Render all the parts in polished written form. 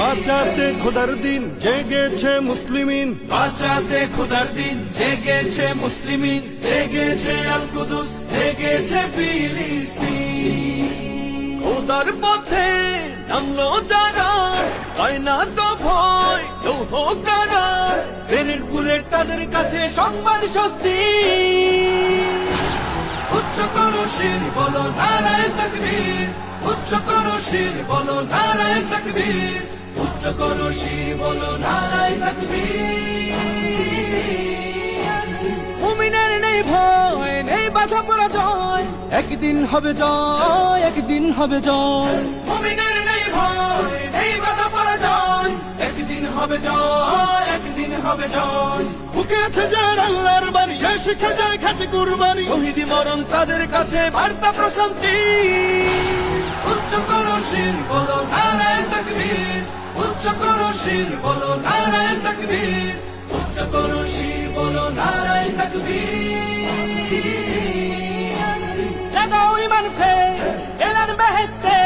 বাঁচাতে খোদার দিন জেগেছে মুসলিমিন, বাঁচাতে খোদার দিন জেগেছে মুসলিমিন, জেগেছে আল কুদুস, জেগেছে ফিলিস্তিন। খোদার পথে নামলো যারা, হয় না তো ভয় লৌহ কারা। ট্রেনের বুলেট তাদের কাছে সংবাদ স্বস্তি। উচ্চ করো শির বলো নারায়ে তাকবীর, উচ্চ করো শির বলো নারায়ে তাকবীর, উচ্চ করো শির বলো নারায়ে তাকবীর। মুমিনের নেই ভয়, নেই বাধা পরাজয়, একদিন হবে জয়, একদিন হবে জয়। মুমিনের নেই ভয়, নেই বাধা পরাজয়, একদিন হবে জয়, একদিন হবে জয়। বুকে আছে যার আল্লাহর বাণী, সে শিখে যায় খাঁটি কুরবানি। শহীদি মরণ তাদের কাছে বার্তা প্রশান্তি। উচ্চ করো শির বলো নারায়ে তাকবীর, উচ্চ করো শির বলো নারায়ে তাকবীর, উচ্চ করো শির বলো নারায়ে তাকবীর। জাগাও ঈমান ফের, এলান বেহেশতে,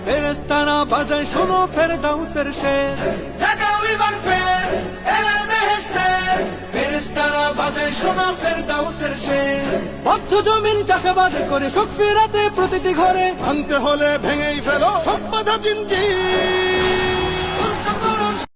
ফেরেশতারা বাজায় শোনো ফেরদাউসের শের। জাগাও ঈমান ফের, এলান বেহেশতে, ফেরেশতারা বাজায় শোনো ফেরদাউসের শের। বদ্ধ জমিন চাষাবাদ করে সুখ ফেরাতে প্রতিটি ঘরে, ভাঙতে হলে ভেঙেই ফেলো সব বাধা জিনজির।